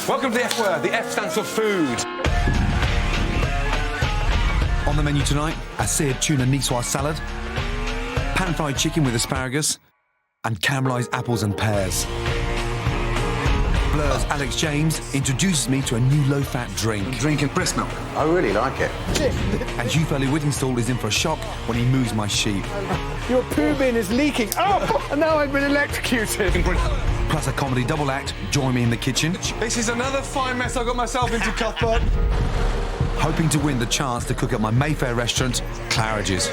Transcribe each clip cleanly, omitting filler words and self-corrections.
Welcome to the F word. The F stands for food. On the menu tonight, a seared tuna niçoise salad, pan-fried chicken with asparagus, and caramelised apples and pears. Blur's Alex James introduces me to a new low-fat drink. I'm drinking breast milk. I really like it. And Hugh Whittingstall is in for a shock when he moves my sheep. Your poo bin is leaking. Oh, and now I've been electrocuted. Plus a comedy double act, Join Me in the Kitchen. This is another fine mess I got myself into, Cuthbert. Hoping to win the chance to cook at my Mayfair restaurant, Claridge's.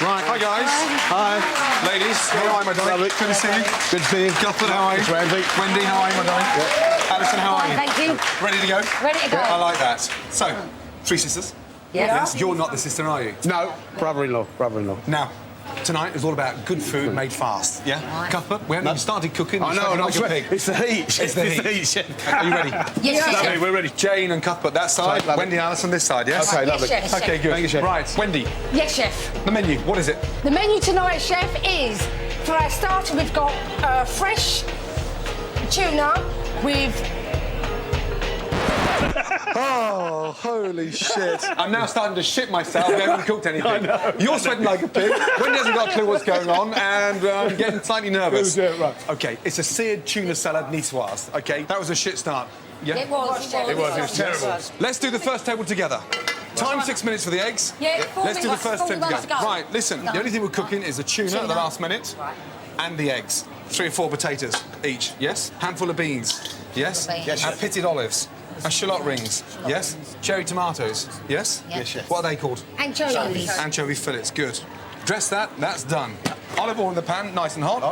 Right, hi guys. Hi. Ladies, how are you, my darling? Good to see you. Good to see you. Cuthbert, how are you? It's Randy. Wendy, how are you, my darling? Yeah. Alison, how are you? Thank you. Ready to go? Ready to go. I like that. So, three sisters. Yes. You're not the sister, are you? No, brother-in-law. Now, tonight is all about good food made fast. Yeah? Right. Cuthbert, we haven't even started cooking. I know, like a pig. it's the heat. It's the heat. Chef. Are you ready? Yes, Lovely, chef. we're ready. Jane and Cuthbert that side, Lovely. Wendy and Alison this side, yes? Okay, Yes, lovely. chef. Okay, good. Thank you, chef. Right, Wendy, Yes, chef. the menu, what is it? The menu tonight, chef, is for our starter. We've got fresh tuna with. Oh, holy shit. I'm now starting to shit myself. I haven't cooked anything. I know. You're sweating like a pig. Wendy hasn't got a clue what's going on, and I'm getting slightly nervous. Right. OK, it's a seared tuna salad niçoise, OK? That was a shit start. Yeah? It was. It was terrible. Let's do the first table together. Time 6 minutes for the eggs. Yeah, 4 Let's do the minutes, first 4 table minutes together. to go. Right, listen, the only thing we're cooking is the tuna at the last minute. Right. And the eggs. 3 or 4 potatoes each, yes? Handful of beans, yes? Handful of beans. And pitted olives. And shallot rings, yes? Cherry tomatoes, yes? Yes, chef. What are they called? Anchovies. Anchovy fillets, good. Dress that, that's done. Olive oil in the pan, nice and hot.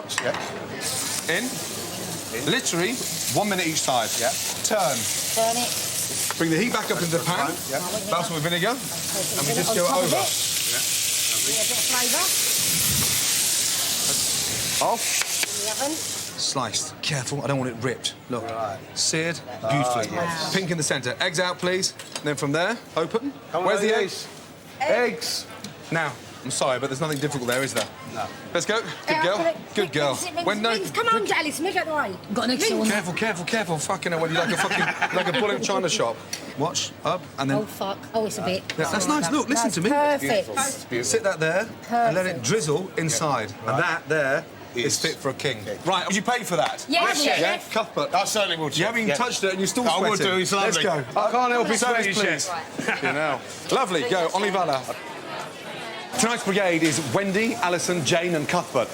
In. Literally, 1 minute each side. Yeah. Turn. Turn it. Bring the heat back up into the pan. Balsam with vinegar. And we just go over. A bit of flavour. Off. In the oven. Sliced. Careful, I don't want it ripped. Look, seared beautifully. yes. Pink in the centre. Eggs out, please. Then from there, open. Where's the eggs? Eggs. Now, I'm sorry, but there's nothing difficult there, is there? No. Let's go. Good girl. Good girl. When no. Come on, Alice, move out the way. Got an extra one. Careful. Fucking hell, when you like a fucking like a bull in a china shop. Watch up and then. Oh, fuck. Oh, it's a bit. Yeah, that's nice. Look, listen to me. Perfect. Sit that there and let it drizzle inside, and that there is fit for a king. Right, did you pay for that? Yes, chef. Yeah, Cuthbert. I certainly will, chef. You haven't even touched it and you're still I sweating. will do, it's lovely. Let's go. I can't help it, Service, please, please. chef. You know. Lovely, go, on y voilà. Tonight's brigade is Wendy, Alison, Jane and Cuthbert.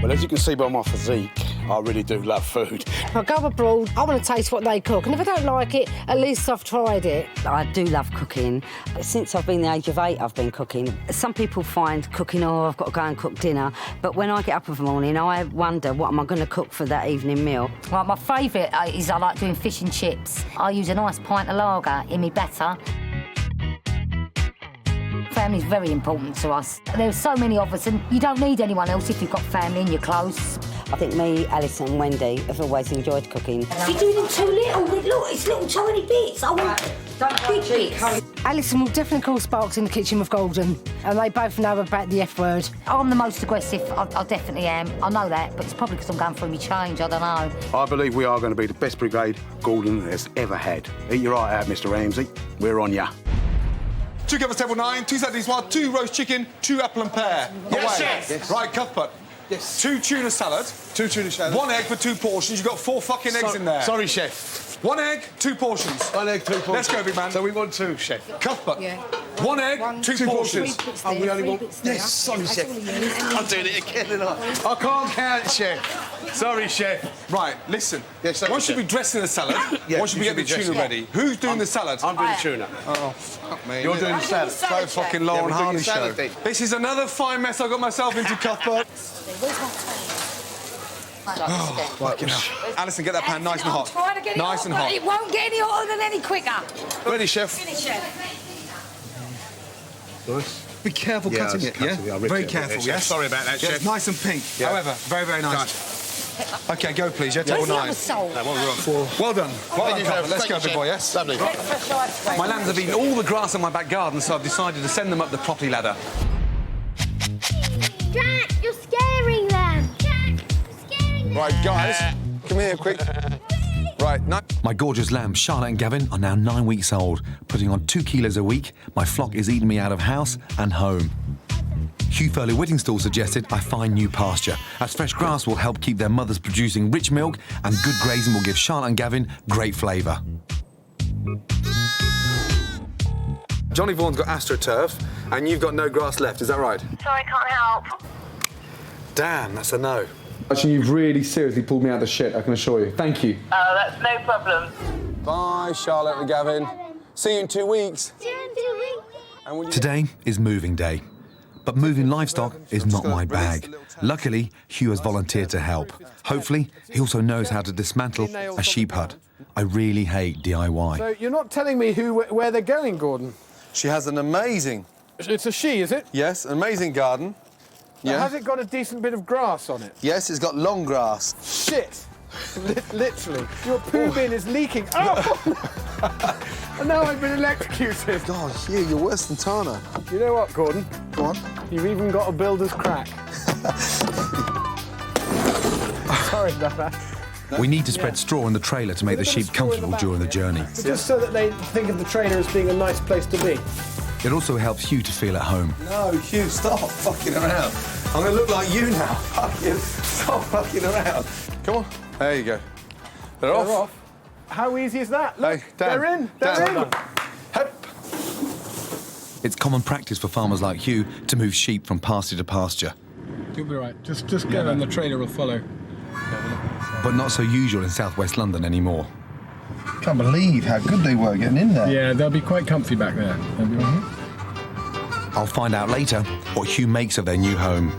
Well, as you can see by my physique, I really do love food. If I go abroad, I want to taste what they cook, and if I don't like it, at least I've tried it. I do love cooking. Since I've been the age of 8, I've been cooking. Some people find cooking, oh, I've got to go and cook dinner. But when I get up in the morning, I wonder what am I going to cook for that evening meal. Well, my favourite is I like doing fish and chips. I use a nice pint of lager in my batter. Family's very important to us. There's so many of us, and you don't need anyone else if you've got family and you're close. I think me, Alice and Wendy have always enjoyed cooking. You're doing them too little. Look, it's little tiny bits. I want big bits. Alison will definitely call Sparks in the kitchen with Gordon, and they both know about the F word. I'm the most aggressive. I definitely am. I know that, but it's probably because I'm going through my change. I don't know. I believe we are going to be the best brigade Gordon has ever had. Eat your eye out, Mr. Ramsay. We're on ya. 2 covers table 9, 2 salad niçoise, 2 roast chicken, 2 apple and pear. Yes, Away. chef. Yes. Right, Cuthbert. Yes. 2 tuna salad. 2 tuna salad. 1 egg for 2 portions. You've got 4 fucking eggs in there. Sorry, chef. 1 egg, 2 portions. 1 egg, 2 portions. Let's go, big man. So we want 2, chef. Cuthbert. Yeah. 1 egg, 2 portions. Oh, we only want... Yes, sorry, Chef. I'm doing it again, aren't I? I can't count, Chef. Sorry, Chef. Right, listen. Yes, sorry, Once you Chef. be dressing the salad, Yeah, once you you get the should be tuna dressing. ready, who's doing the salad? I'm doing the tuna. Oh, fuck me. You're doing the salad. So fucking low Yeah, on we're doing Hardy your show. salad then. This is another fine mess I got myself into, Cuthbert. Fucking hell. Alison, get that pan nice and hot. I'm trying to get it Nice hot, and but hot. it won't get any hotter than any quicker. Ready, Chef? Finish it. Nice. Be careful Yeah, cutting I it, just cut yeah? it, I ripped Very it a bit careful, there, Chef. yes? Sorry about that, Yeah, Chef. it's nice and pink. Yeah. However, very, very nice. OK, go, please, yeah? Table Where's the 9. other salt? Well done. Well done, Cuthbert. Let's go, big boy, yes? Lovely. Breakfast ice cream. My lambs have eaten all the grass in my back garden, so I've decided to send them up the property ladder. Jack, you're scaring them. Jack, you're scaring them. Right, guys, come here, quick. Right, no. My gorgeous lambs, Charlotte and Gavin, are now 9 weeks old. Putting on 2 kilos a week, my flock is eating me out of house and home. Hugh Furley-Whittingstall suggested I find new pasture, as fresh grass will help keep their mothers producing rich milk, and good grazing will give Charlotte and Gavin great flavour. Johnny Vaughan's got AstroTurf, and you've got no grass left, is that right? Sorry, can't help. Damn, that's a no. Actually, you've really seriously pulled me out of the shit, I can assure you. Thank you. Oh, that's no problem. Bye, Charlotte and Gavin. See you in 2 weeks. And will you... Today is moving day, but moving livestock is not my bag. Luckily, Hugh has volunteered to help. Hopefully, he also knows how to dismantle a sheep hut. I really hate DIY. So you're not telling me where they're going, Gordon? She has an amazing... It's a she, is it? Yes, an amazing garden. Yeah. Has it got a decent bit of grass on it? Yes, it's got long grass. Shit! Literally. Your poo bin is leaking. Oh! And now I've been electrocuted. God, Hugh, you're worse than Tana. You know what, Gordon? Go on. You've even got a builder's crack. Sorry about that. We need to spread straw in the trailer to make the sheep comfortable during the journey. Just so that they think of the trailer as being a nice place to be. It also helps Hugh to feel at home. No, Hugh, stop fucking around. I'm going to look like you now. Fuck you. Stop fucking around. Come on. There you go. They're off. How easy is that? Look, Hey, Dan. they're in. Dan. They're in. Hep. It's common practice for farmers like Hugh to move sheep from pasture to pasture, You'll be right. Just go and the trailer will follow. but not so usual in southwest London anymore. Can't believe how good they were getting in there. Yeah, they'll be quite comfy back there. I'll find out later what Hugh makes of their new home.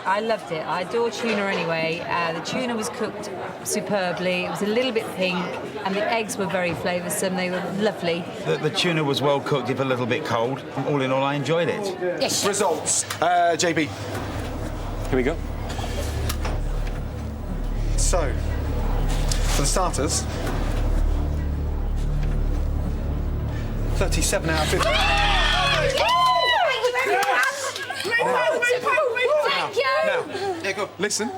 I loved it. I adore tuna anyway. The tuna was cooked superbly. It was a little bit pink, and the eggs were very flavoursome. They were lovely. The tuna was well cooked, if a little bit cold. All in all, I enjoyed it. Yes. Results. JB. Here we go. So, for the starters, 37 out of 50. Thank you. Now, listen.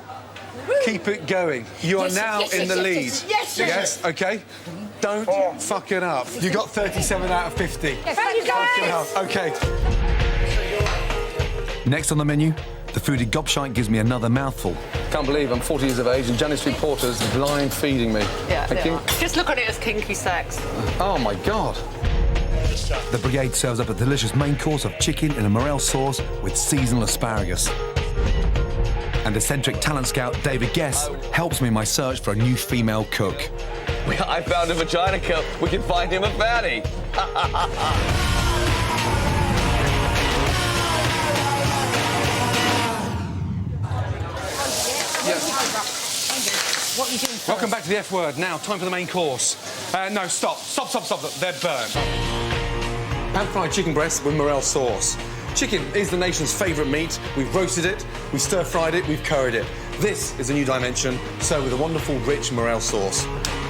Keep it going. You are now in the lead. Yes. Okay. Don't fuck it up. You got 37 out of 50. Thank you, guys. Okay. Next on the menu, the foodie gobshite gives me another mouthful. Can't believe I'm 40 years of age and Janet Street Porter's blind feeding me. Yeah, Thank you. just look at it as kinky sex. Oh, my God. The brigade serves up a delicious main course of chicken in a morel sauce with seasonal asparagus. And eccentric talent scout David Gest helps me in my search for a new female cook. I found a vagina cup. We can find him a fatty. What are you doing first? Welcome back to the F word. Now, time for the main course. No, stop. They're burned. Pan-fried chicken breasts with morel sauce. Chicken is the nation's favourite meat. We've roasted it, we've stir-fried it, we've curried it. This is a new dimension, so with a wonderful, rich morel sauce.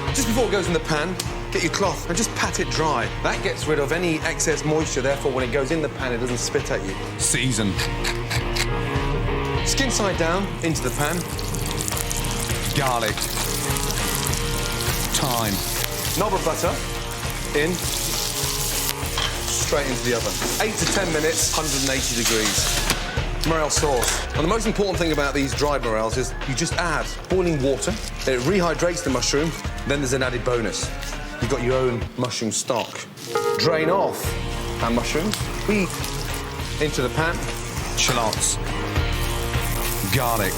Just before it goes in the pan, get your cloth and just pat it dry. That gets rid of any excess moisture, therefore, when it goes in the pan, it doesn't spit at you. Season. Skin side down into the pan. Garlic. Thyme. Knob of butter in. Straight into the oven. 8 to 10 minutes, 180 degrees. Morel sauce. And the most important thing about these dried morels is you just add boiling water. It rehydrates the mushroom. Then there's an added bonus. you've got your own mushroom stock. Drain off our mushrooms. Into the pan. Shallots. Garlic.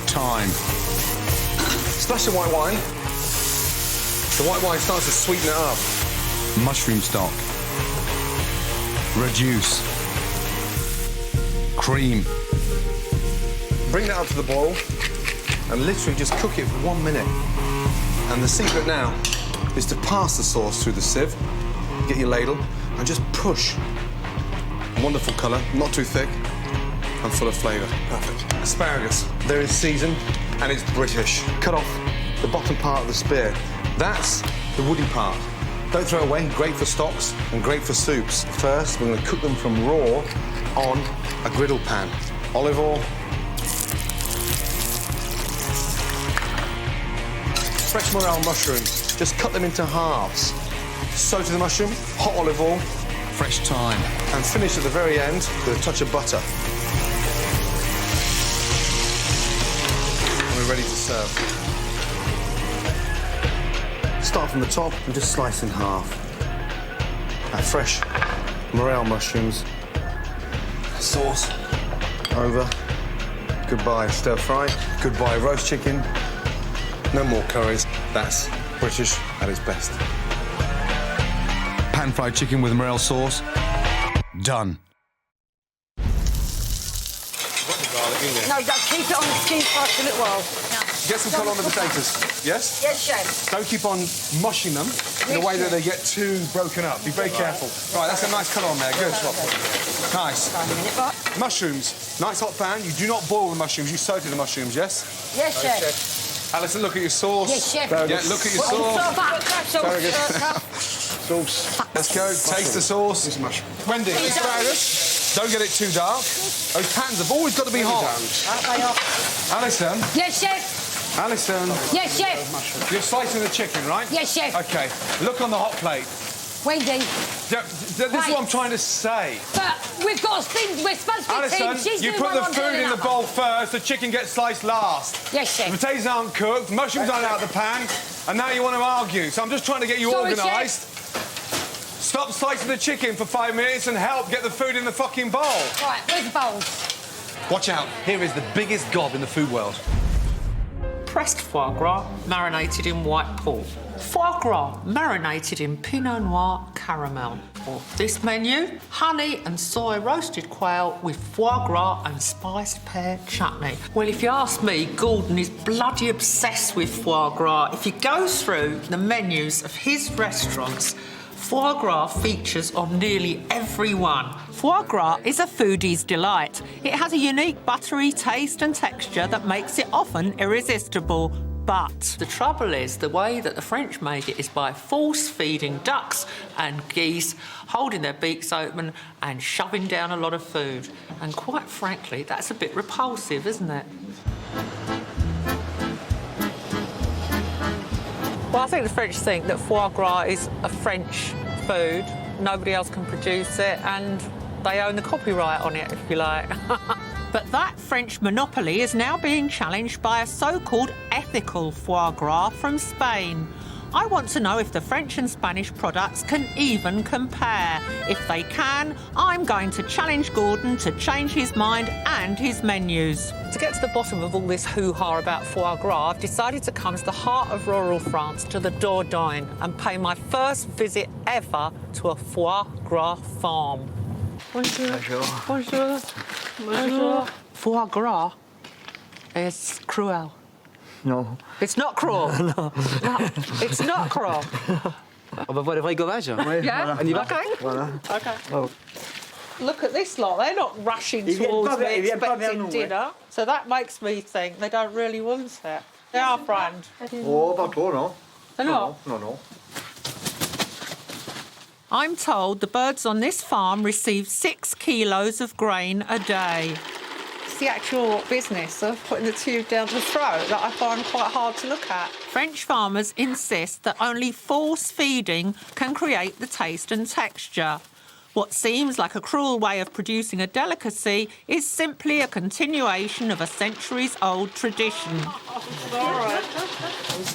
Thyme. Splash the white wine. The white wine starts to sweeten it up. Mushroom stock. Reduce. Cream. Bring that up to the boil and literally just cook it for 1 minute. And the secret now is to pass the sauce through the sieve, get your ladle, and just push. Wonderful colour, not too thick, and full of flavour. Perfect. Asparagus, they're in season, and it's British. Cut off the bottom part of the spear. That's the woody part. Don't throw it away, great for stocks and great for soups. First, we're going to cook them from raw on a griddle pan. Olive oil. Fresh morel mushrooms, just cut them into halves. Soak the mushroom, hot olive oil. Fresh thyme. And finish at the very end with a touch of butter. And we're ready to serve. Start from the top and just slice in half. Our fresh morel mushrooms. Sauce. Over. Goodbye stir fry. Goodbye roast chicken. No more curries. That's British at its best. Pan-fried chicken with morel sauce. Done. No, keep it on the skin for us a little while. Get some colour on the potatoes. Yes? Yes, chef. Don't keep on mushing them in a way that they get too broken up. Be very careful. Right, that's a nice colour on there. Good. Nice. Mushrooms. Nice hot pan. You do not boil the mushrooms. You sauté the mushrooms, yes? Yes, chef. Alison, look at your sauce. Yes, chef. Yeah, look at your sauce. Sauce. Let's go. Taste the sauce. Wendy, asparagus. Don't get it too dark. Those pans have always got to be hot. Alison. Yes, chef. Alison. Yes, chef. You're slicing the chicken, right? Yes, chef. OK. Look on the hot plate. Wendy. This is what I'm trying to say. But we've got a spin. We're supposed to be Alison, team. She's you doing put one, the I'm food doing in the another. bowl first, the chicken gets sliced last. Yes, chef. The potatoes aren't cooked, mushrooms aren't out of the pan, and now you want to argue. So I'm just trying to get you Sorry, organised. Stop slicing the chicken for 5 minutes and help get the food in the fucking bowl. Right, where's the bowls? Watch out. Here is the biggest gob in the food world. Pressed foie gras marinated in white pork. Foie gras marinated in Pinot Noir caramel. For this menu, honey and soy roasted quail with foie gras and spiced pear chutney. Well, if you ask me, Gordon is bloody obsessed with foie gras. If you go through the menus of his restaurants, foie gras features on nearly every one. Foie gras is a foodie's delight. It has a unique buttery taste and texture that makes it often irresistible. But the trouble is, the way that the French make it is by force-feeding ducks and geese, holding their beaks open and shoving down a lot of food. And quite frankly, that's a bit repulsive, isn't it? Well, I think the French think that foie gras is a French food. Nobody else can produce it, and they own the copyright on it, if you like. But that French monopoly is now being challenged by a so-called ethical foie gras from Spain. I want to know if the French and Spanish products can even compare. If they can, I'm going to challenge Gordon to change his mind and his menus. To get to the bottom of all this hoo-ha about foie gras, I've decided to come to the heart of rural France, to the Dordogne, and pay my first visit ever to a foie gras farm. Bonjour. Bonjour. Bonjour. Bonjour. Foie gras is cruel. Non. It's not cruel. Non. No, it's not cruel. On va voir les vrais gauvages. Yeah? On y va. OK. Voilà. OK. Oh. Look at this lot. They're not rushing towards me expecting dinner. So that makes me think they don't really want it. They are, friend. Oh, pas trop, non. They're not? Non, non. I'm told the birds on this farm receive 6 kilos of grain a day. It's the actual business of putting the tube down the throat that I find quite hard to look at. French farmers insist that only force feeding can create the taste and texture. What seems like a cruel way of producing a delicacy is simply a continuation of a centuries-old tradition. Sorry.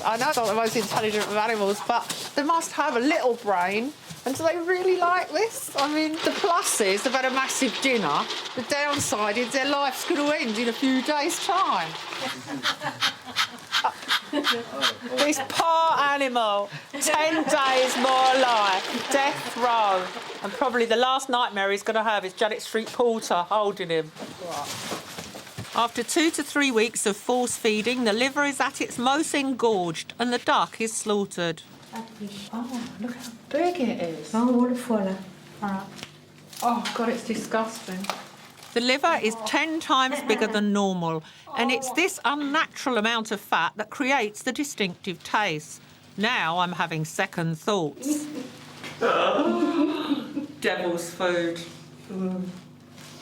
I know it's not the most intelligent of animals, but they must have a little brain. And do they really like this? I mean, the plus is they've had a massive dinner. The downside is their life's going to end in a few days' time. This poor animal, 10 days more life, death row. And probably the last nightmare he's going to have is Janet Street Porter holding him. After 2 to 3 weeks of force feeding, the liver is at its most engorged and the duck is slaughtered. Oh, look how big it is. Oh, God, it's disgusting. The liver is 10 times bigger than normal, and it's this unnatural amount of fat that creates the distinctive taste. Now I'm having second thoughts. Devil's food.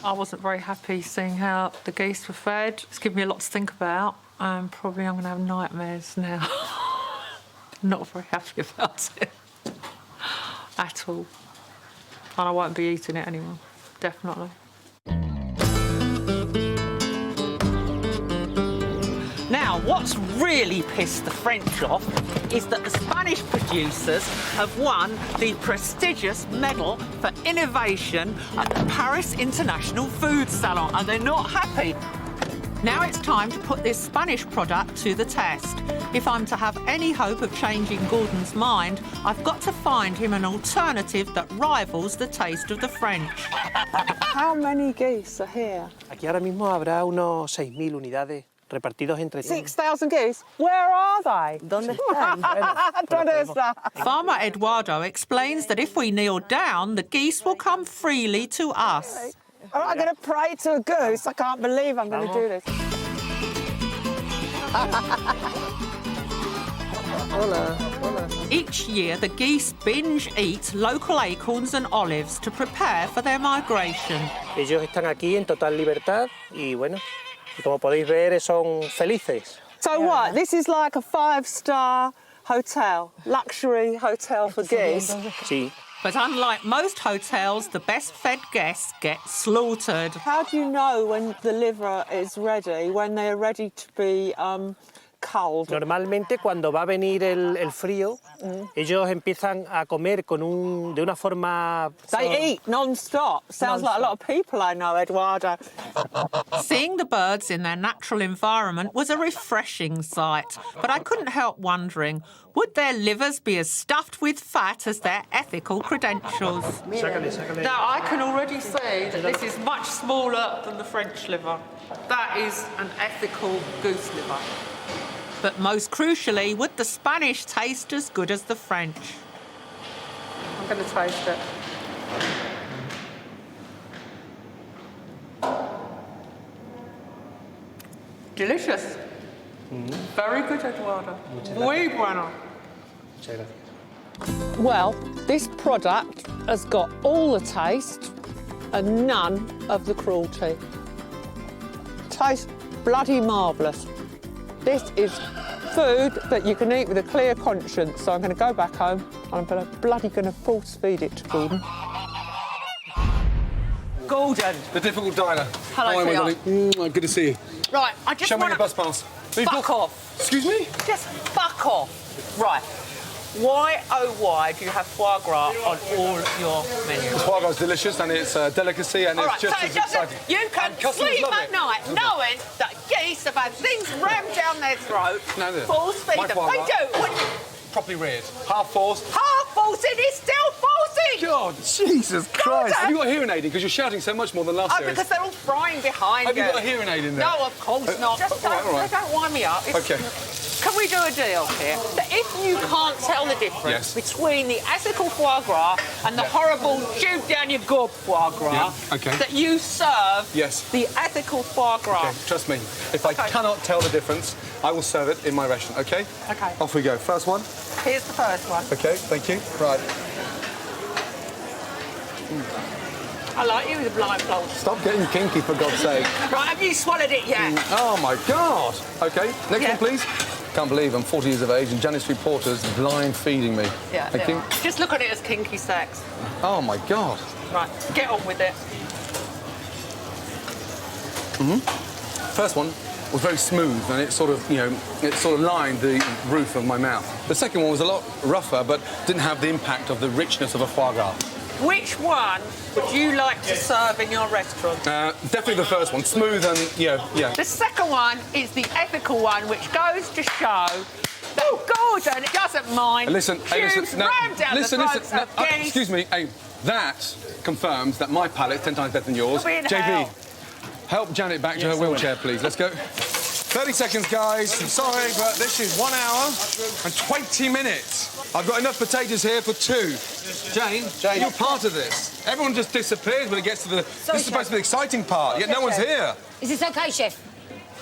I wasn't very happy seeing how the geese were fed. It's given me a lot to think about. Probably I'm going to have nightmares now. Not very happy about it at all. And I won't be eating it anymore, definitely. Now, what's really pissed the French off is that the Spanish producers have won the prestigious Medal for Innovation at the Paris International Food Salon, and they're not happy. Now it's time to put this Spanish product to the test. If I'm to have any hope of changing Gordon's mind, I've got to find him an alternative that rivals the taste of the French. How many geese are here? Aquí ahora mismo habrá unos 6.000 unidades repartidos entre... 6,000 geese? Where are they? ¿Dónde están? ¿Dónde está? Farmer Eduardo explains that if we kneel down, the geese will come freely to us. All right, I'm going to pray to a goose. I can't believe I'm going to do this. Each year, the geese binge eat local acorns and olives to prepare for their migration. Ellos están aquí en total libertad y bueno, como podéis ver, son felices. So what? This is like a 5-star hotel, luxury hotel for geese. Sí. But unlike most hotels, the best-fed guests get slaughtered. How do you know when the liver is ready, when they're ready to be culled? Normalmente cuando va a venir el frío, ellos empiezan a comer de una forma... They eat non-stop. Sounds like a lot of people I know, Eduardo. Seeing the birds in their natural environment was a refreshing sight, but I couldn't help wondering, would their livers be as stuffed with fat as their ethical credentials? Now, I can already see that this is much smaller than the French liver. That is an ethical goose liver. But most crucially, would the Spanish taste as good as the French? I'm going to taste it. Delicious. Very good, Eduardo. Muy bueno. Well, this product has got all the taste and none of the cruelty. Tastes bloody marvellous. This is food that you can eat with a clear conscience, so I'm going to go back home and I'm bloody going to force feed it to Gordon. Gordon. The difficult diner. Hello, Hi, Emily. Good to see you. Right, I just Show me want your bus pass. Fuck off. Excuse me? Just fuck off. Right. Why, oh why, do you have foie gras on all your menus? The foie gras is delicious and it's a delicacy and it's just as exciting. You can sleep love at it. night knowing that geese have had things rammed down their throat. No, no. Force feed My them. foie They gras. do. Properly reared. Half forced. Half forcing is still forcing. God, Jesus Christ. Have you got hearing aid in? Because you're shouting so much more than last series. Because they're all frying behind Have you. you got a hearing aid in there? No, of course not. Just all right. don't wind me up. OK. Can we do a deal here? That if you can't tell the difference between the ethical foie gras and the horrible chew-down-your-gob foie gras, that you serve the ethical foie gras. OK, trust me. If I cannot tell the difference, I will serve it in my restaurant, OK? OK. Off we go. First one. Here's the first one. OK, thank you. Right. I like you with the blindfold. Stop getting kinky, for God's sake. Right, have you swallowed it yet? Oh, my God. OK, next one, please. Can't believe I'm 40 years of age and Janet Street Porter's blind feeding me. Yeah, Thank you. Just look at it as kinky sex. Oh, my God. Right, get on with it. First one, was very smooth and it sort of, it sort of lined the roof of my mouth. The second one was a lot rougher, but didn't have the impact of the richness of a foie gras. Which one would you like to serve in your restaurant? Definitely the first one, smooth and, yeah. The second one is the ethical one, which goes to show that Gordon doesn't mind Listen, tubes rammed down the throats of geese. Excuse me, hey, that confirms that my palate's 10 times better than yours. You'll be in JB, hell. help Janet back to her wheelchair, please. Let's go. 30 seconds, guys. I'm sorry, but this is 1 hour and 20 minutes. I've got enough potatoes here for 2. Jane, you're part of this. Everyone just disappears when it gets to the... this is supposed to be the exciting part, yet no one's here. Is this OK, Chef?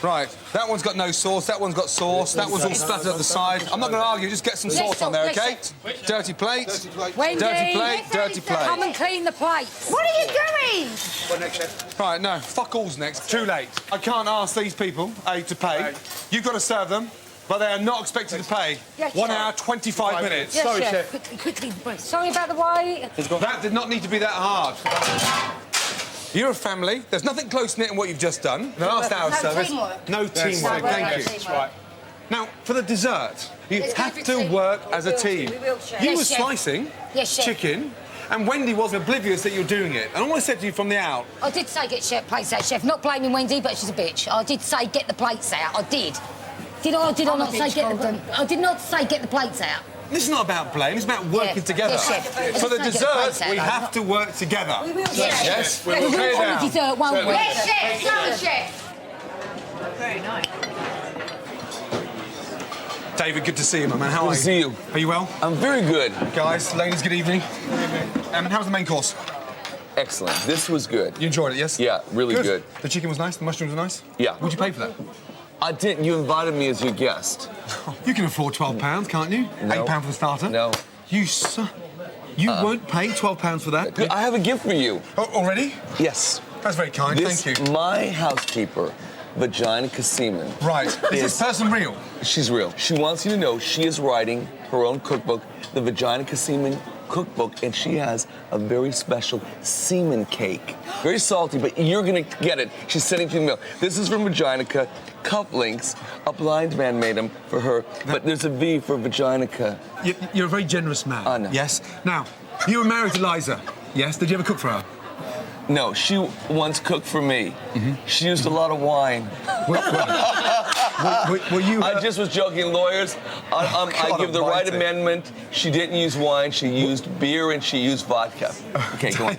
Right, that one's got no sauce, that one's got sauce, that one's all splattered at the side. I'm not going to argue, just get some sauce on there, OK? Dirty plate, Wendy, dirty plate, dirty plate. Come and clean the plates. What are you doing? What next, Chef? Right, no, fuck all's next. Too late. I can't ask these people, to pay. You've got to serve them, but they are not expected to pay. Yes, 1 Chef. hour, 25 minutes. Yes, Sorry, Chef. Chef. Quickly, please. Sorry about the wait. That did not need to be that hard. You're a family. There's nothing close-knit in what you've just done. The last hour No service. teamwork. No teamwork, thank you. That's right. Now, for the dessert, you Let's have go for to tea. work We as a will, team. we will, Chef. You Yes, were Chef. slicing Yes, Chef. chicken, and Wendy was oblivious that you were doing it. And all I said to you from the out... I did say get plates out, Chef. Not blaming Wendy, but she's a bitch. I did say get the plates out. I did. Did I not say get the... I did not say get the plates out. This is not about blame, it's about working together. Yes, Chef. For the Let's not get the dessert, plates out, we though. have to work together. We will, Yes, We will Clear on down. the dessert, won't we? Yes, Chef. Sorry, Chef. Very nice. David, good to see you, my man. How Good are to you? see you. Are you well? I'm very good. Guys, ladies, good evening. How was the main course? Excellent. This was good. You enjoyed it, yes? Yeah, really good. The chicken was nice, the mushrooms were nice? Yeah. Would you pay for that? I didn't. You invited me as your guest. You can afford £12, can't you? No. £8 for the starter? No. You won't pay £12 for that? I have a gift for you. Oh, already? Yes. That's very kind, thank you. My housekeeper, Vagina Kasiman. Right. Is this person real? She's real. She wants you to know she is writing her own cookbook, the Vagina Kasiman cookbook, and she has a very special semen cake. Very salty, but you're gonna get it. She's sending it to the mail. This is from Vaginica. Cufflinks. A blind man made them for her, but there's a V for Vaginica. You're a very generous man. I know. Yes. Now, you were married to Liza. Yes. Did you ever cook for her? No, she once cooked for me. She used a lot of wine. Were you? I just was joking, lawyers. I give the right amendment. She didn't use wine. She used beer and she used vodka. Okay, go on.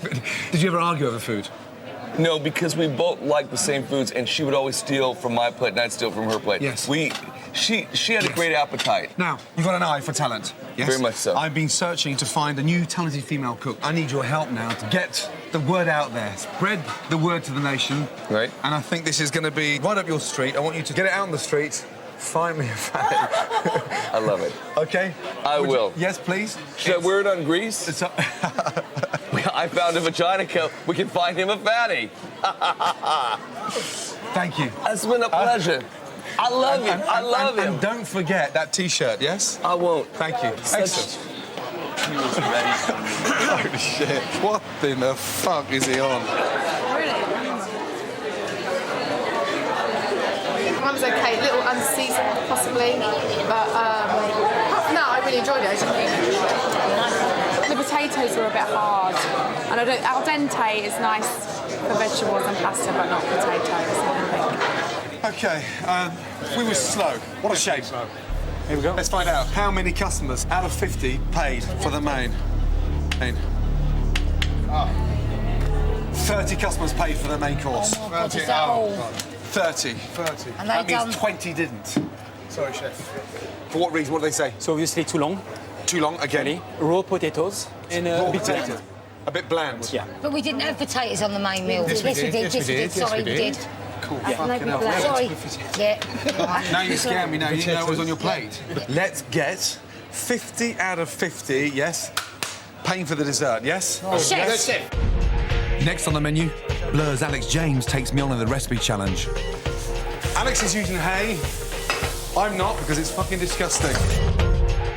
Did you ever argue over food? No, because we both like the same foods, and she would always steal from my plate, and I'd steal from her plate. Yes. She had a great appetite. Now, you've got an eye for talent. Yes? Very much so. I've been searching to find a new talented female cook. I need your help now to get the word out there, spread the word to the nation. Right. And I think this is going to be right up your street. I want you to get it out on the street. Find me a fatty. I love it. Okay? I will. Yes, please. Should I wear it on Grease? I found a Vaginica. We can find him a fatty. Thank you. It's been a pleasure. I love him. I love him. And don't forget that T-shirt, yes? I won't. Thank you. Excellent. He was ready. Holy shit. What in the fuck is he on? One was okay, a little unseasoned possibly, but no, I really enjoyed it. The potatoes were a bit hard, and al dente is nice for vegetables and pasta, but not potatoes. I think. Okay, we were slow. What a shame. Here we go. Let's find out how many customers out of 50 paid for the main. 30 customers paid for the main course. 30. Oh. 30. And That they means done- 20 didn't. Sorry, chef. For what reason? What did they say? So obviously too long. Too long, again? Really. Raw potatoes and Raw a bit potatoes. bland. A bit bland. Yeah. But we didn't have potatoes on the main meal. Yes, we did. Yes, we did. Sorry, we did. Cool. Fucking hell. Sorry. Yeah. Right. Now you scare me now. You know it was on your plate. Let's get 50 out of 50, yes? Paying for the dessert, yes? Chef. Next on the menu, Blur's Alex James takes me on in the recipe challenge. Alex is using hay. I'm not, because it's fucking disgusting.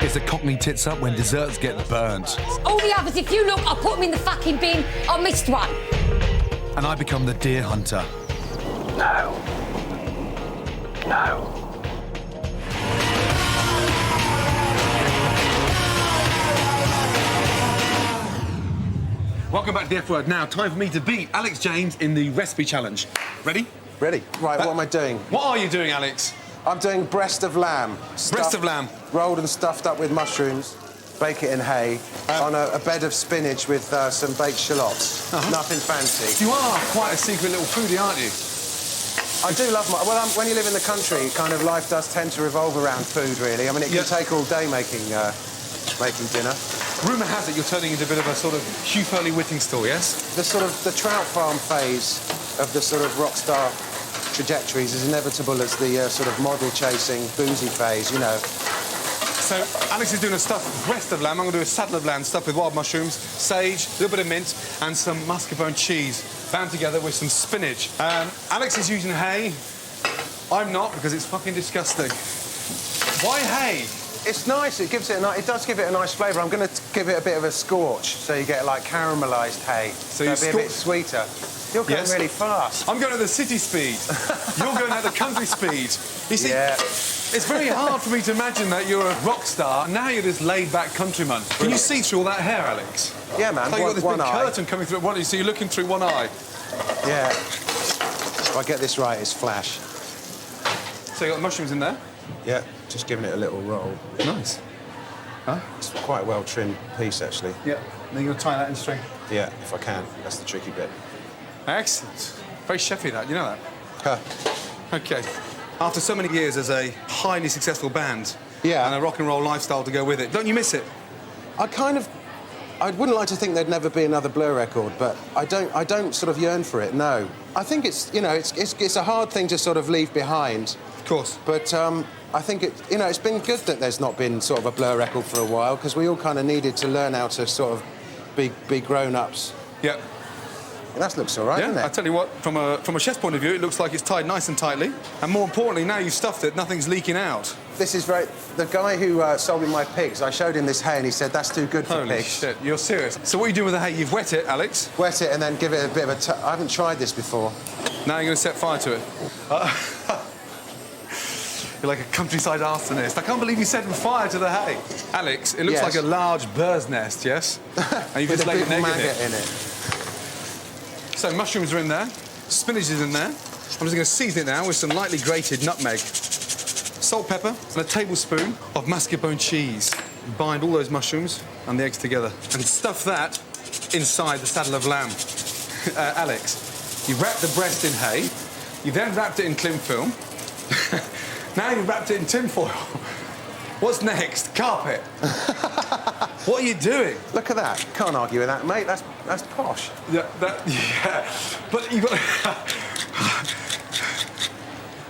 It's a cockney tits up when desserts get burnt. All the others, if you look, I put them in the fucking bin. I missed one. And I become the deer hunter. No. now. Welcome back to the F Word. Now, time for me to beat Alex James in the recipe challenge. Ready? Ready. Right, what am I doing? What are you doing, Alex? I'm doing breast of lamb. Breast of lamb. Rolled and stuffed up with mushrooms. Bake it in hay on a bed of spinach with some baked shallots. Nothing fancy. You are quite a secret little foodie, aren't you? I do love my... Well, when you live in the country, kind of life does tend to revolve around food, really. I mean, it can take all day making dinner. Rumour has it you're turning into a bit of a sort of Hugh Foley Whittingstall, yes? The sort of the trout farm phase of the sort of rock star trajectories is inevitable as the sort of model chasing boozy phase, you know. So Alex is doing a stuffed breast of lamb. I'm going to do a saddle of lamb stuffed with wild mushrooms, sage, a little bit of mint, and some mascarpone cheese, bound together with some spinach. Alex is using hay. I'm not, because it's fucking disgusting. Why hay? It's nice. It gives it it does give it a nice flavour. I'm going to give it a bit of a scorch, so you get like caramelised hay. So it'll be a bit sweeter. You're going really fast. I'm going at the city speed. You're going at the country speed. You see, it's very hard for me to imagine that you're a rock star and now you're this laid-back countryman. Can you see through all that hair, Alex? Yeah, man. It's like you've got this big curtain coming through one eye, so you're looking through one eye. Yeah. If I get this right, it's flash. So you got the mushrooms in there? Yeah, just giving it a little roll. Nice. Huh? It's quite a well-trimmed piece, actually. Yeah. Then you're going to tie that in string? Yeah, if I can. That's the tricky bit. Excellent. Very chefy, that. You know that? Huh. OK. After so many years as a highly successful band and a rock and roll lifestyle to go with it, don't you miss it? I wouldn't like to think there'd never be another Blur record, but I don't sort of yearn for it, no. I think it's, you know, it's a hard thing to sort of leave behind. Of course. But I think it's been good that there's not been sort of a Blur record for a while, because we all kind of needed to learn how to sort of be grown-ups. Yeah. That looks all right, doesn't it? I tell you what, from a chef's point of view, it looks like it's tied nice and tightly. And more importantly, now you've stuffed it, nothing's leaking out. This is very... The guy who sold me my pigs, I showed him this hay and he said, that's too good for Holy pigs. shit, you're serious. So what are you doing with the hay? You've wet it, Alex? Wet it and then give it a bit of a... I haven't tried this before. Now you're going to set fire to it. You're like a countryside arsonist. I can't believe you set fire to the hay. Alex, it looks like a large bird's nest, yes? And you've just laid an egg in it. So mushrooms are in there, spinach is in there. I'm just going to season it now with some lightly grated nutmeg, salt, pepper, and a tablespoon of mascarpone cheese. Bind all those mushrooms and the eggs together and stuff that inside the saddle of lamb. Alex, you wrapped the breast in hay, you then wrapped it in cling film. Now you've wrapped it in tinfoil. What's next? Carpet. What are you doing? Look at that. Can't argue with that, mate. That's posh. Yeah, But you've got...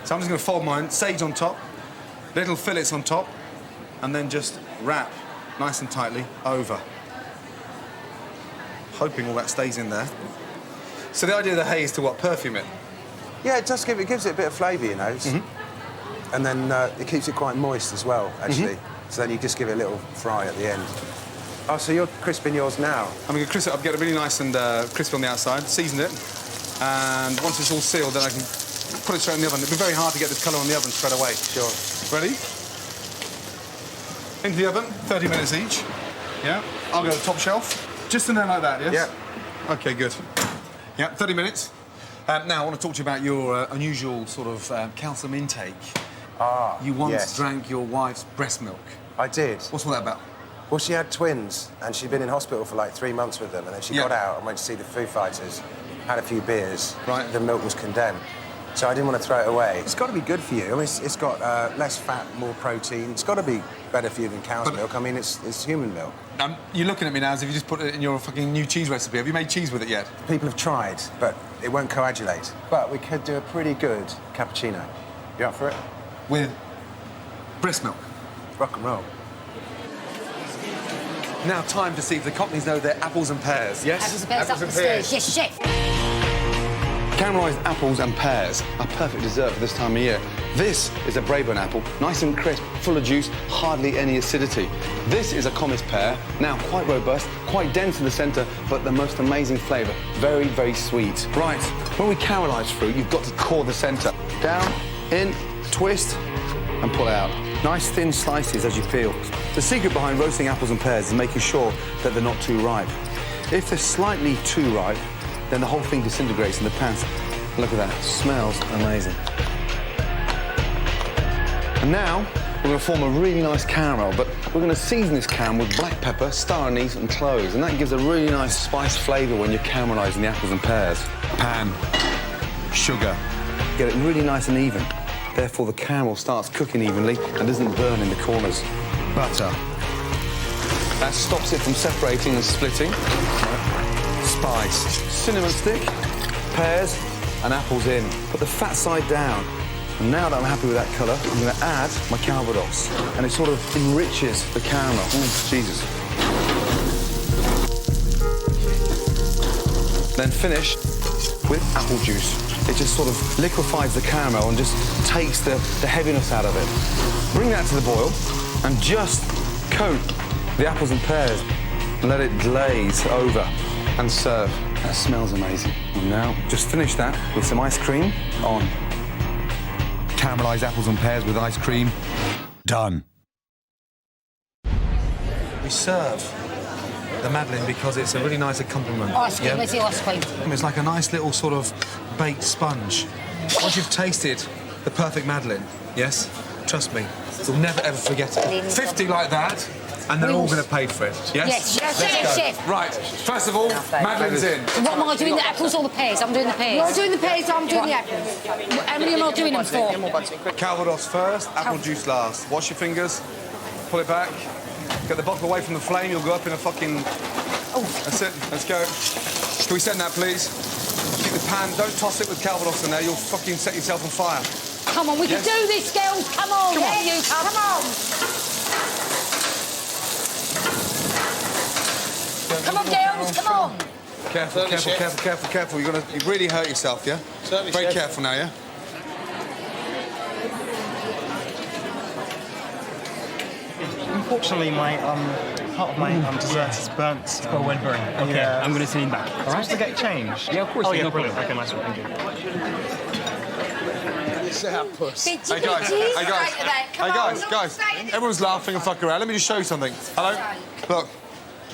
So I'm just going to fold mine, sage on top, little fillets on top, and then just wrap nice and tightly over. Hoping all that stays in there. So the idea of the hay is to what? Perfume it? Yeah, it does it gives it a bit of flavour, you know. And then it keeps it quite moist as well, actually. So then you just give it a little fry at the end. Oh, so you're crisping yours now? I'm going to crisp it up, get it really nice and crispy on the outside, season it, and once it's all sealed, then I can put it straight in the oven. It'll be very hard to get this colour on the oven straight away. Sure. Ready? Into the oven, 30 minutes each. Yeah. I'll go to the top shelf. Just in there like that, yes? Yeah. OK, good. Yeah, 30 minutes. Now, I want to talk to you about your unusual sort of calcium intake. You once drank your wife's breast milk. I did. What's all that about? Well, she had twins, and she'd been in hospital for like 3 months with them, and then she got out and went to see the Foo Fighters, had a few beers. Right. The milk was condemned. So I didn't want to throw it away. It's got to be good for you. I mean, it's got less fat, more protein. It's got to be better for you than cow's milk. I mean, it's human milk. You're looking at me now as if you just put it in your fucking new cheese recipe. Have you made cheese with it yet? People have tried, but it won't coagulate. But we could do a pretty good cappuccino. You up for it? With breast milk. Rock and roll. Now, time to see if the Cockneys know their apples and pears. Yes? Apples and pears up the stairs. Yes, chef. Caramelised apples and pears are perfect dessert for this time of year. This is a Braeburn apple, nice and crisp, full of juice, hardly any acidity. This is a Comis pear, now quite robust, quite dense in the centre, but the most amazing flavour, very, very sweet. Right, when we caramelise fruit, you've got to core the centre. Down, in, twist, and pull out. Nice thin slices as you peel. The secret behind roasting apples and pears is making sure that they're not too ripe. If they're slightly too ripe, then the whole thing disintegrates in the pan. Look at that, it smells amazing. And now, we're going to form a really nice caramel, but we're going to season this caramel with black pepper, star anise and cloves, and that gives a really nice spice flavour when you're caramelising the apples and pears. Pan, sugar, get it really nice and even. Therefore, the caramel starts cooking evenly and doesn't burn in the corners. Butter. That stops it from separating and splitting. Spice. Cinnamon stick, pears and apples in. Put the fat side down. And now that I'm happy with that colour, I'm going to add my calvados. And it sort of enriches the caramel. Jesus. Then finish with apple juice. It just sort of liquefies the caramel and just takes the heaviness out of it. Bring that to the boil and just coat the apples and pears and let it glaze over and serve. That smells amazing. And now just finish that with some ice cream on. Caramelised apples and pears with ice cream. Done. We serve the Madeleine because it's a really nice accompaniment. Ice cream, where's the ice cream? It's like a nice little sort of baked sponge. Once you've tasted the perfect Madeleine, yes, trust me, you'll never ever forget it. 50 like that, and they're all going to pay for it. Yes? Yes, Let's go. Chef. Right, first of all, Madeleine's in. So what am I doing, the apples or the pears? I'm doing the pears. You're doing the pears, I'm doing the apples. How many am I doing them for? Calvados first, apple juice last. Wash your fingers, pull it back, get the bottle away from the flame, you'll go up in a fucking... Oh, that's it, let's go. Can we send that, please? Keep the pan, don't toss it with Calvados in there, you'll fucking set yourself on fire. Come on, we can do this, girls, come on. Come on. Yeah, you come on. Come on, girls, come on. Careful, careful, careful, careful, careful. You're gonna really hurt yourself, yeah? Certainly, Very Chef. careful now, yeah? Unfortunately, my part of my dessert is burnt. It's got a wet burn. Okay, yeah. I'm going to send it back. All right. Supposed to get changed. Yeah, of course. Oh, yeah, no brilliant. Okay, nice one. Thank you. Hey guys, everyone's laughing and fucking around. Let me just show you something. Hello? Look.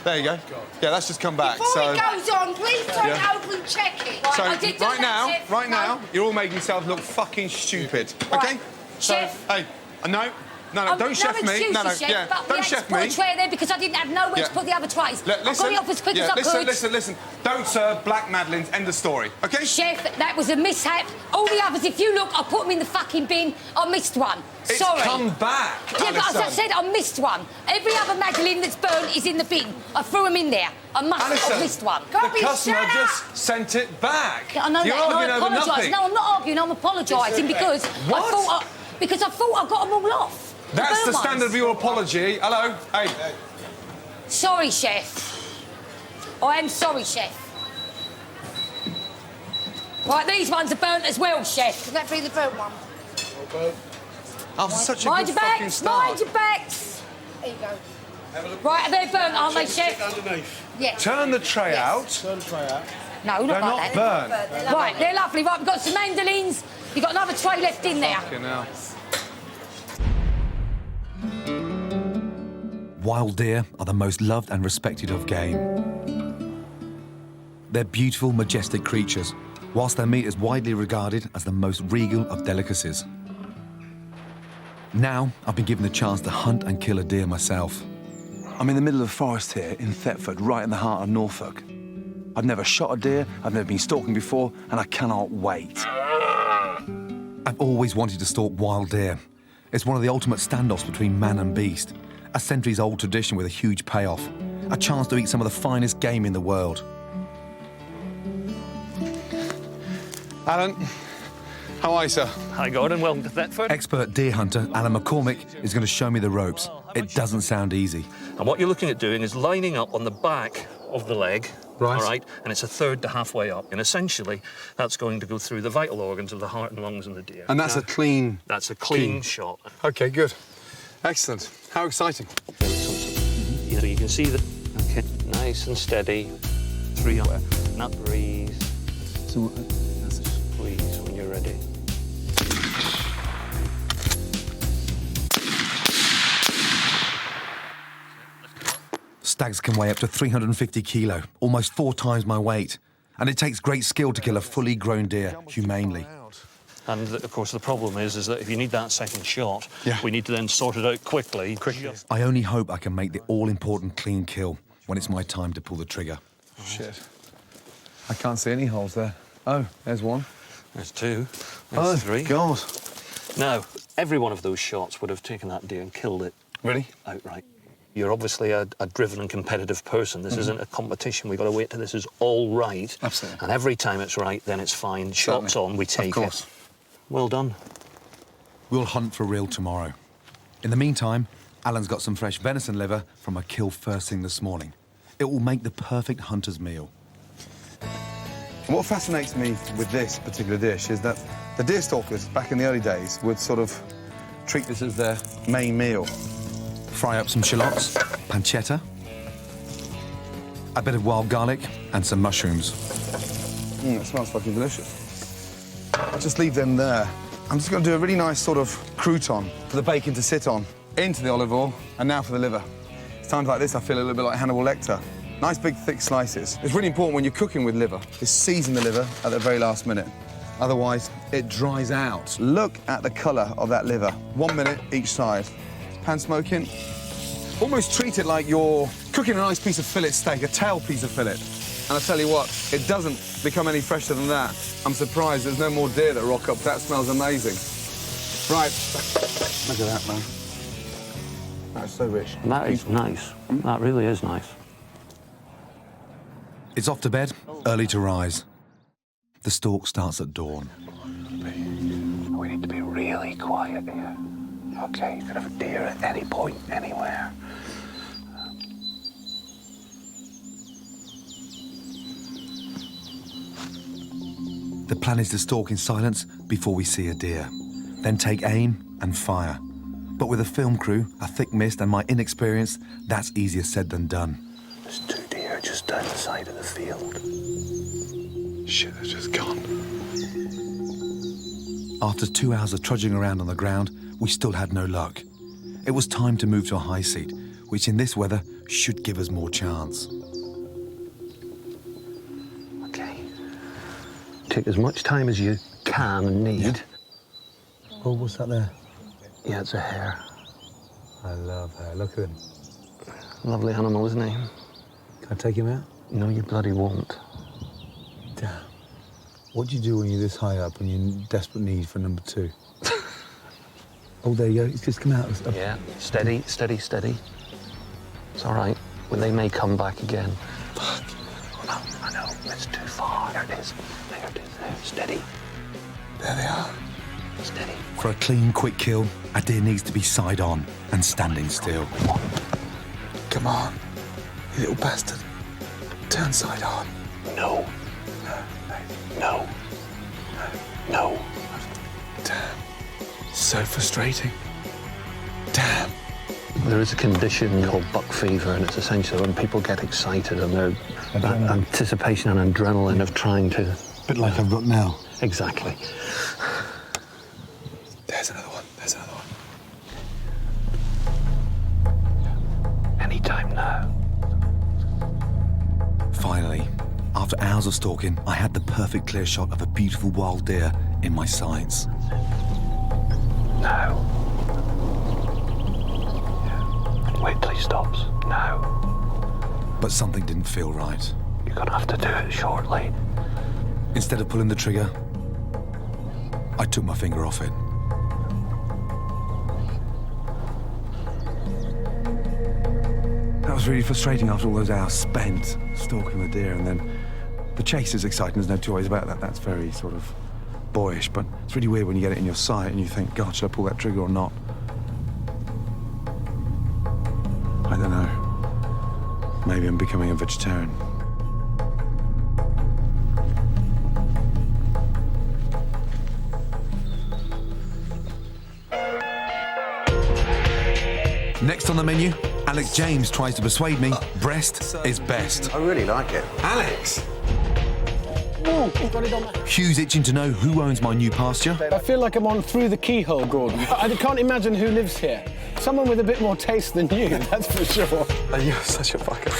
There you go. Yeah, that's just come back. Before it goes on, please don't open check it. So I did do right that, now, Chef. right No. now, you're all making yourselves look fucking stupid. Okay? Chef. So, hey, no, don't chef me. Excuses, No, Chef, yeah, but we don't had chef to put me. a tray there because I didn't have nowhere to put the other trays. I got it off as quick as I could. Listen. Don't serve black Madeleines. End of story. Okay? Chef, that was a mishap. All the others, if you look, I put them in the fucking bin. I missed one. It's Sorry. come back. Yeah, but as I said, I missed one. Every other Madeleine that's burnt is in the bin. I threw them in there. I must have missed one. The customer just sent it back. I know You're that, and I arguing over apologise. nothing. No, I'm not arguing. I'm apologising because I thought I got them all off. That's the burnt standard ones. of your apology. Hello? Hey. Sorry, Chef. I am sorry, Chef. Right, these ones are burnt as well, Chef. Can that be the burnt one? After such a Mind good your fucking backs, start. mind your backs. There you go. Right, they're burnt, aren't they, Chef? Yes. Turn the tray out. Turn the tray out. No, not They're like not that. burnt. Right, they're lovely. Right, we've got some mandolins. You've got another tray left in there. Fucking hell. Wild deer are the most loved and respected of game. They're beautiful, majestic creatures, whilst their meat is widely regarded as the most regal of delicacies. Now, I've been given the chance to hunt and kill a deer myself. I'm in the middle of the forest here in Thetford, right in the heart of Norfolk. I've never shot a deer, I've never been stalking before, and I cannot wait. I've always wanted to stalk wild deer. It's one of the ultimate standoffs between man and beast. A centuries-old tradition with a huge payoff. A chance to eat some of the finest game in the world. Alan, how are you, sir? Hi, Gordon. Welcome to Thetford. Expert deer hunter Alan McCormick is going to show me the ropes. It doesn't sound easy. And what you're looking at doing is lining up on the back of the leg. Right. All right. And it's a third to halfway up. And essentially, that's going to go through the vital organs of the heart and lungs in the deer. And that's a clean... That's a clean shot. OK, good. Excellent. How exciting. You know, you can see that. OK. Nice and steady. 3 up. Not breathe. So, squeeze when you're ready. Stags can weigh up to 350 kilo, almost 4 times my weight. And it takes great skill to kill a fully grown deer humanely. And, of course, the problem is that if you need that second shot, we need to then sort it out quickly. I only hope I can make the all-important clean kill when it's my time to pull the trigger. Oh, shit. I can't see any holes there. Oh, there's one. There's 2. There's 3. God. Now, every one of those shots would have taken that deer and killed it. Really? Outright. You're obviously a driven and competitive person. This isn't a competition. We've got to wait till this is all right. Absolutely. And every time it's right, then it's fine. Shots on, we take of course. it. Well done. We'll hunt for real tomorrow. In the meantime, Alan's got some fresh venison liver from a kill first thing this morning. It will make the perfect hunter's meal. What fascinates me with this particular dish is that the deer stalkers back in the early days would sort of treat this as their main meal. Fry up some shallots, pancetta, a bit of wild garlic and some mushrooms. It smells fucking delicious. Just leave them there. I'm just going to do a really nice sort of crouton for the bacon to sit on, into the olive oil, and now for the liver. It's times like this I feel a little bit like Hannibal Lecter. Nice big thick slices. It's really important when you're cooking with liver is season the liver at the very last minute. Otherwise, it dries out. Look at the colour of that liver. 1 minute each side. Pan smoking. Almost treat it like you're cooking a nice piece of fillet steak, a tail piece of fillet. And I tell you what, it doesn't become any fresher than that. I'm surprised there's no more deer that rock up. That smells amazing. Right. Look at that, man. That's so rich. That is nice. That really is nice. It's off to bed, early to rise. The stalk starts at dawn. We need to be really quiet here. OK, you could have a deer at any point, anywhere. The plan is to stalk in silence before we see a deer, then take aim and fire. But with a film crew, a thick mist and my inexperience, that's easier said than done. There's 2 deer just down the side of the field. Shit, they're just gone. After 2 hours of trudging around on the ground, we still had no luck. It was time to move to a high seat, which in this weather should give us more chance. OK. Take as much time as you can and need. Yeah. Oh, what's that there? Yeah, it's a hare. I love hair. Look at him. Lovely animal, isn't he? Can I take him out? No, you bloody won't. Damn. What do you do when you're this high up and you're in desperate need for number 2? Oh, there you go. He's just come out. Yeah, steady, steady, steady. It's all right. Well, they may come back again. Fuck. Oh, I know. It's too far. There it is. There it is. There. Steady. There they are. Steady. For a clean, quick kill, a deer needs to be side on and standing still. Come on, you little bastard. Turn side on. No. No. No. Damn. So frustrating. Damn. There is a condition called buck fever, and it's essentially when people get excited and their anticipation and adrenaline of trying to... A bit like I've got now. Exactly. There's another one. There's another one. Anytime now. Finally, after hours of stalking, I had the perfect clear shot of a beautiful wild deer in my sights. Now. Wait till he stops. Now. But something didn't feel right. You're gonna have to do it shortly. Instead of pulling the trigger, I took my finger off it. That was really frustrating after all those hours spent stalking the deer, and then the chase is exciting, there's no two ways about that. That's very sort of boyish, but it's really weird when you get it in your sight and you think, God, should I pull that trigger or not? I don't know. Maybe I'm becoming a vegetarian. Next on the menu, Alex James tries to persuade me breast is best. I really like it. Alex! Hugh's itching to know who owns my new pasture. I feel like I'm on Through the Keyhole, Gordon. I can't imagine who lives here. Someone with a bit more taste than you, that's for sure. You're such a fucker.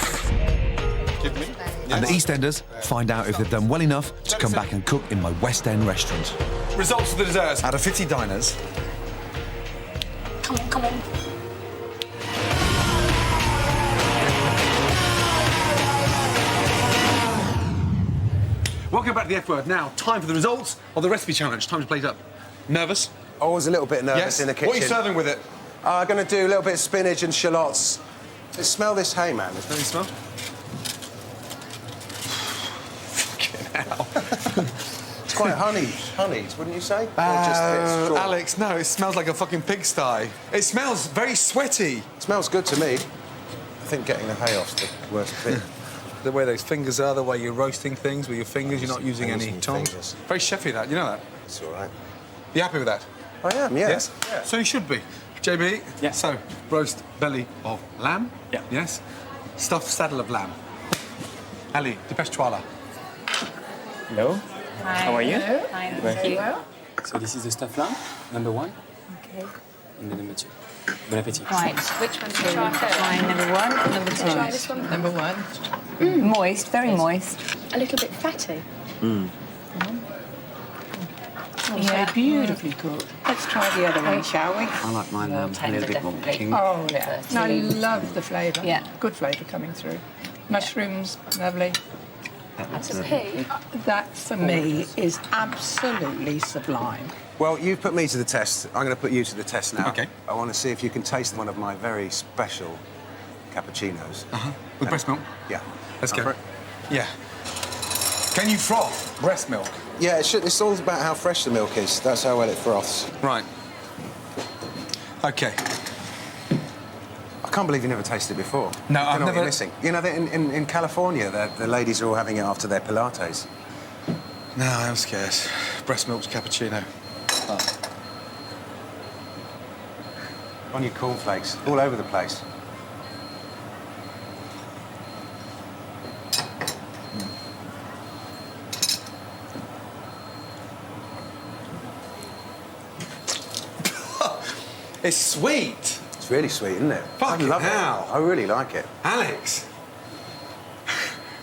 Give me. And the EastEnders find out if they've done well enough to come back and cook in my West End restaurant. Results of the desserts. Out of 50 diners, Come on, come on. Welcome back to the F word. Now, time for the results of the recipe challenge. Time to plate up. Nervous? I was a little bit nervous in the kitchen. What are you serving with it? I'm going to do a little bit of spinach and shallots. Smell this hay, man. Let me smell. Fucking hell. It's quite honeyed, wouldn't you say? Or just a bit straw? Alex, no, it smells like a fucking pigsty. It smells very sweaty. It smells good to me. I think getting the hay off's the worst bit. the way those fingers are, the way you're roasting things with your fingers, you're not using any tongs. Fingers. Very chefy, that. You know that? It's all right. You happy with that? I am, yeah. Yes? Yeah. So you should be. JB? Yeah. So, roast belly of lamb? Yeah. Yes? Stuffed saddle of lamb. Ali, dépêche toi là. Hello. Hi. How are you? Hi, thank you. So this is the stuffed lamb, number 1. Okay. And then number 2. Bon appétit. Right. Which one should I try? Try number 1, number 2. Try this one. Number 1. Moist, very moist. A little bit fatty. Mm. Yeah, beautifully cooked. Let's try the other one, shall we? I like my lamb a little bit more king. Oh, yeah. I love the flavour. Yeah. Good flavour coming through. Mushrooms, lovely. That's a pig. That, for me, is absolutely sublime. Well, you've put me to the test. I'm going to put you to the test now. OK. I want to see if you can taste one of my very special cappuccinos. With breast milk? Yeah. Let's Up go. for it? Yeah. Can you froth breast milk? Yeah, it's all about how fresh the milk is. That's how well it froths. Right. OK. I can't believe you never tasted it before. No, You I've know what never... you're missing. You know, in California, the ladies are all having it after their Pilates. No, I'm scared. Breast milk's cappuccino. Oh. On your cornflakes, all over the place. It's sweet. It's really sweet, isn't it? Fucking I love hell. it. I really like it. Alex.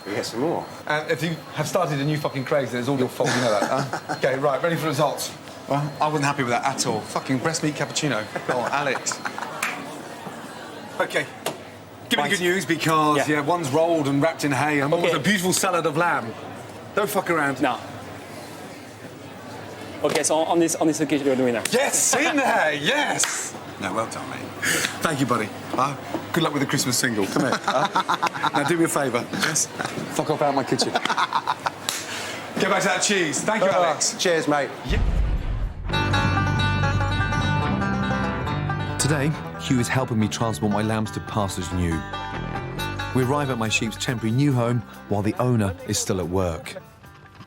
We get some more. If you have started a new fucking craze, then it's all your fault, you know that, huh? OK, right, ready for the results. Well, I wasn't happy with that at all. Fucking breast meat cappuccino. Go on, Alex. OK. Give me the good news, because, yeah, one's rolled and wrapped in hay, and one was a beautiful salad of lamb. Don't fuck around. No. OK, so on this occasion, you're doing that. Yes, in there, yes! No, well done, mate. Thank you, buddy. Good luck with the Christmas single. Come here. Now, do me a favour. Yes? Fuck off out of my kitchen. Get back to that cheese. Thank you, Alex. Cheers, mate. Today, Hugh is helping me transport my lambs to pastures new. We arrive at my sheep's temporary new home while the owner is still at work.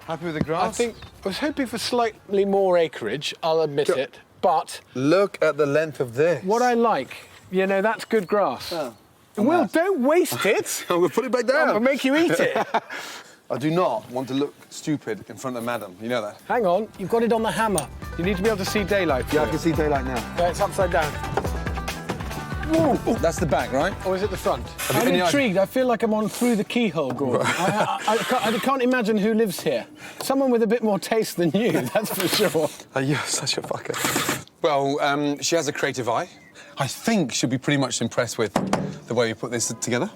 Happy with the grass? I was hoping for slightly more acreage, I'll admit it, but... Look at the length of this. What I like, you know, that's good grass. Oh. Will, don't waste it. I'm going to put it back down. I'll make you eat it. I do not want to look stupid in front of Madam. You know that. Hang on, you've got it on the hammer. You need to be able to see daylight. Yeah, I can see daylight now. Yeah, it's upside down. Ooh, that's the back, right? Or is it the front? you I'm any intrigued. I feel like I'm on Through the Keyhole, Gordon. I can't imagine who lives here. Someone with a bit more taste than you, that's for sure. You're such a fucker. Well, she has a creative eye. I think she'll be pretty much impressed with the way we put this together.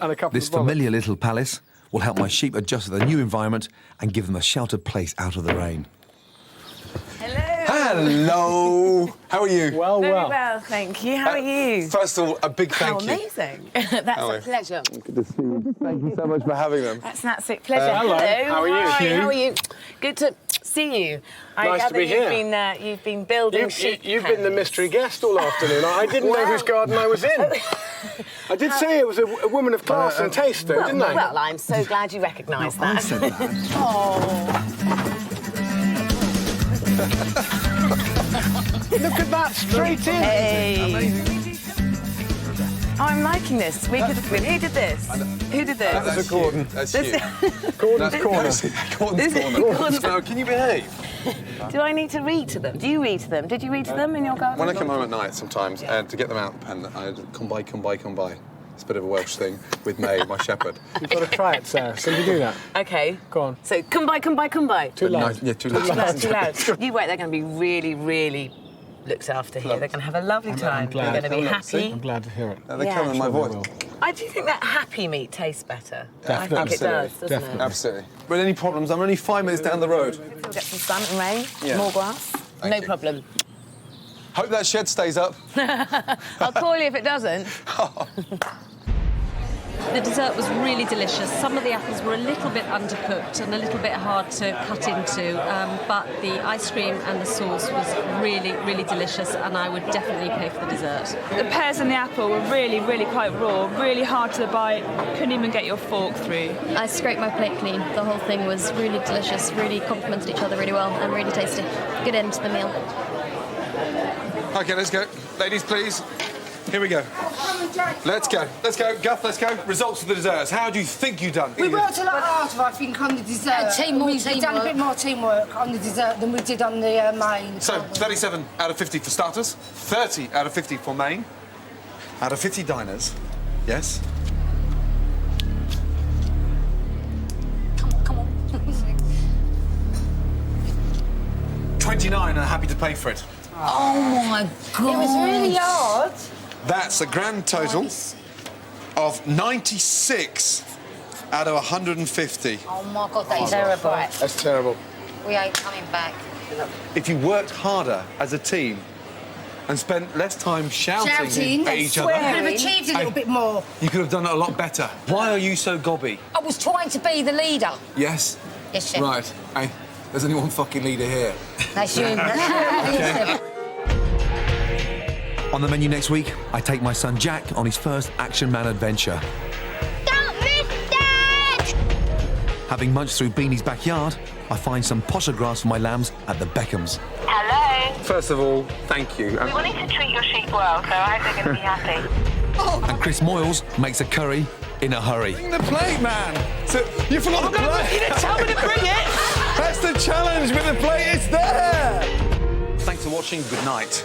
And a couple This of bollocks. familiar little palace will help my sheep adjust to their new environment and give them a sheltered place out of the rain. Hello. How are you? Well, Very well, thank you. How are you? First of all, a big thank you. Amazing. That's How are a you? pleasure. Good to see you. Thank you so much for having them. That's an absolute pleasure. Hello. Hello. How are you? Hi, You? how are you? Good to see you. I Nice to gather be here. You've been building sheep You've been the mystery guest all afternoon. I didn't know whose garden I was in. I did say it was a woman of class and taste, though, didn't I? Well, I'm so glad you recognise that. I said that. Look at that, straight in. Hey. I'm liking this. We could. Who did this? Who did this? That was Gordon. That's you. Gordon's corner. Gordon's corner. No, can you behave? Do I need to read to them? Do you read to them? Did you read to them in your garden? When I come home at night sometimes, and to get them out, and I come by. It's a bit of a Welsh thing with May, my shepherd. You've got to try it, Sarah. So you do that. Okay. Go on. So come by. Too loud. Yeah, too loud. Too loud. You wait. They're going to be really looked after here. They're going to have a lovely time. They're going to be happy. I'm glad to hear it. They come in my voice. I do think that happy meat tastes better. Definitely. I think it does, doesn't it? Absolutely. But any problems? I'm only 5 minutes down the road. We'll get some sun and rain, Yeah. more grass. No problem. Hope that shed stays up. I'll call you if it doesn't. The dessert was really delicious. Some of the apples were a little bit undercooked and a little bit hard to cut into, but the ice cream and the sauce was really delicious, and I would definitely pay for the dessert. The pears and the apple were really quite raw, really hard to bite. Couldn't even get your fork through. I scraped my plate clean. The whole thing was really delicious, really complemented each other really well, and really tasty. Good end to the meal. OK, let's go. Ladies, please. Here we go. Let's go. Guff, let's go. Results of the desserts. How do you think you've done? We worked a lot harder, I think, on the dessert. We've done a bit more teamwork on the dessert than we did on the main. So, 37 out of 50 for starters, 30 out of 50 for main. Out of 50 diners, yes? Come on. 29 are happy to pay for it. Oh my God. It was really hard. That's a grand total of 96 out of 150. Oh my God, that is terrible. That's terrible. We ain't coming back. If you worked harder as a team and spent less time shouting at each other, you could have achieved a little bit more. you could have done it a lot better. Why are you so gobby? I was trying to be the leader. Yes? Yes, Chef. Right. Hey, there's only one fucking leader here. That's you. On the menu next week, I take my son Jack on his first Action Man adventure. Don't miss that! Having munched through Beanie's backyard, I find some posher grass for my lambs at the Beckhams. Hello. First of all, thank you. We wanted to treat your sheep well, so I hope they're going to be happy. And Chris Moyles makes a curry in a hurry. Bring the plate, man! So, you forgot the plate! You didn't tell me to bring it! That's the challenge with the plate, it's there! Thanks for watching, good night.